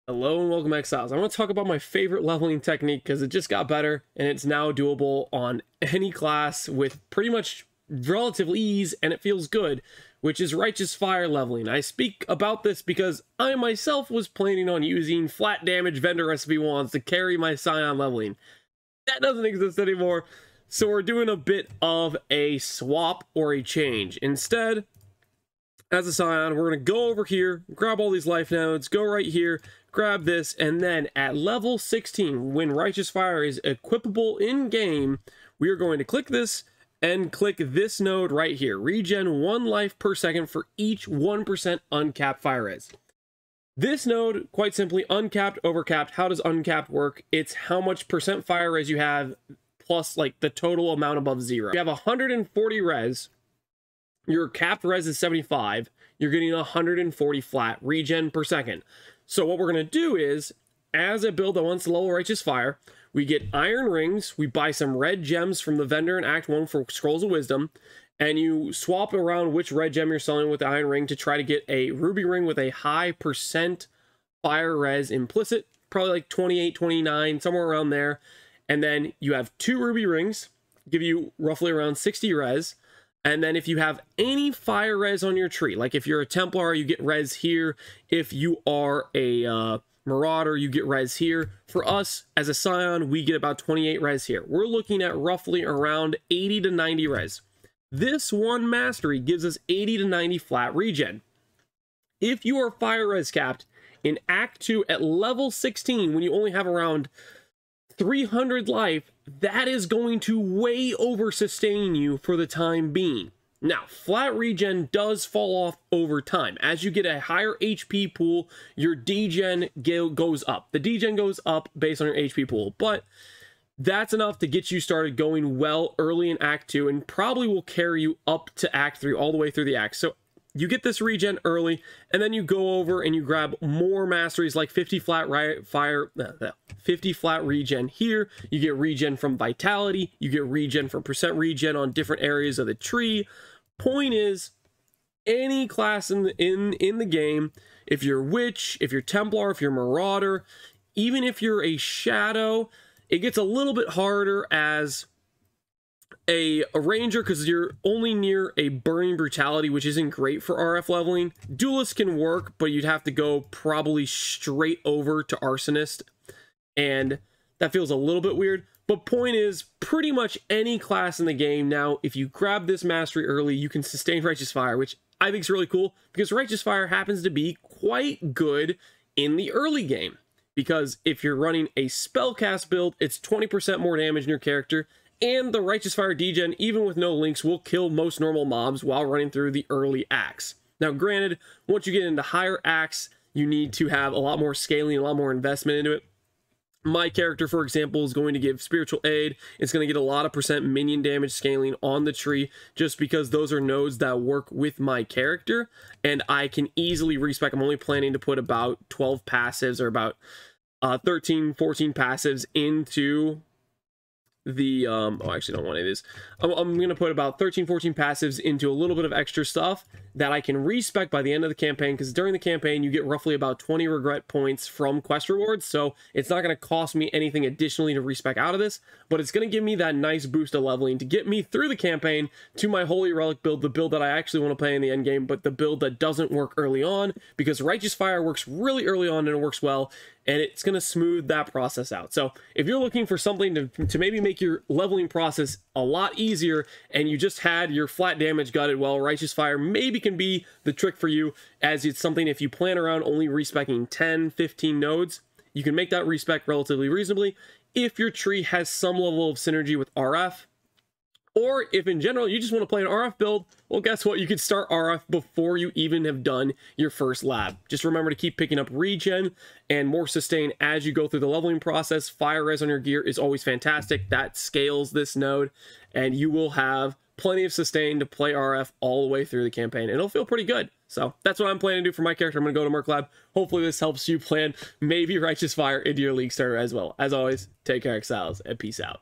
Hello and welcome Exiles. I want to talk about my favorite leveling technique because it just got better and it's now doable on any class with pretty much relative ease, and it feels good, which is Righteous Fire leveling. I speak about this because I myself was planning on using flat damage vendor recipe wands to carry my Scion leveling. That doesn't exist anymore, so we're doing a bit of a swap or a change. Instead, as a Scion, we're going to go over here, grab all these life nodes, go right here, grab this, and then at level 16, when Righteous Fire is equipable in-game, we are going to click this and click this node right here. Regen 1 life per second for each 1% uncapped fire res. This node, quite simply, uncapped, overcapped. How does uncapped work? It's how much percent fire res you have plus like the total amount above 0. You have 140 res. Your capped res is 75. You're getting 140 flat regen per second. So what we're going to do is, as a build that wants to level Righteous Fire, we get iron rings, we buy some red gems from the vendor in Act 1 for Scrolls of Wisdom, and you swap around which red gem you're selling with the iron ring to try to get a ruby ring with a high percent fire res implicit, probably like 28, 29, somewhere around there. And then you have 2 ruby rings, give you roughly around 60 res. And then if you have any fire res on your tree, like if you're a Templar, you get res here. If you are a Marauder, you get res here. For us, as a Scion, we get about 28 res here. We're looking at roughly around 80 to 90 res. This one mastery gives us 80 to 90 flat regen. If you are fire res capped in Act 2 at level 16, when you only have around 300 life, that is going to way over sustain you for the time being. Now, flat regen does fall off over time. As you get a higher HP pool, your degen goes up. The degen goes up based on your HP pool, but that's enough to get you started going well early in Act 2 and probably will carry you up to Act 3 all the way through the acts. So you get this regen early, and then you go over and you grab more masteries like 50 flat 50 flat regen here. You get regen from vitality. You get regen from percent regen on different areas of the tree. Point is, any class in the game, if you're Witch, if you're Templar, if you're Marauder, even if you're a Shadow, it gets a little bit harder as a ranger because you're only near a burning brutality, which isn't great for RF leveling. Duelist can work, but you'd have to go probably straight over to arsonist, and that feels a little bit weird. But point is, pretty much any class in the game now, if you grab this mastery early, you can sustain Righteous Fire, which I think is really cool because Righteous Fire happens to be quite good in the early game. Because if you're running a spellcast build, it's 20% more damage in your character, and the Righteous Fire degen, even with no links, will kill most normal mobs while running through the early acts. Now, granted, once you get into higher acts, you need to have a lot more scaling, a lot more investment into it. My character, for example, is going to give Spiritual Aid. It's going to get a lot of percent minion damage scaling on the tree, just because those are nodes that work with my character, and I can easily respec. I'm only planning to put about 12 passives, or about 13, 14 passives into the oh, I actually don't want any of this. I'm gonna put about 13, 14 passives into a little bit of extra stuff that I can respec by the end of the campaign, because during the campaign you get roughly about 20 regret points from quest rewards, so it's not going to cost me anything additionally to respec out of this, but it's going to give me that nice boost of leveling to get me through the campaign to my Holy Relic build, the build that I actually want to play in the end game, but the build that doesn't work early on, because Righteous Fire works really early on and it works well, and it's going to smooth that process out. So if you're looking for something to maybe make your leveling process a lot easier, and you just had your flat damage gutted, well, Righteous Fire maybe can be the trick for you, as it's something, if you plan around only respecking 10, 15 nodes, you can make that respec relatively reasonably if your tree has some level of synergy with RF. Or if in general you just want to play an RF build, well, guess what? You could start RF before you even have done your first lab. Just remember to keep picking up regen and more sustain as you go through the leveling process. Fire res on your gear is always fantastic. That scales this node, and you will have plenty of sustain to play RF all the way through the campaign. It'll feel pretty good. So that's what I'm planning to do for my character. I'm going to go to Merc Lab. Hopefully this helps you plan maybe Righteous Fire into your League starter as well. As always, take care, Exiles, and peace out.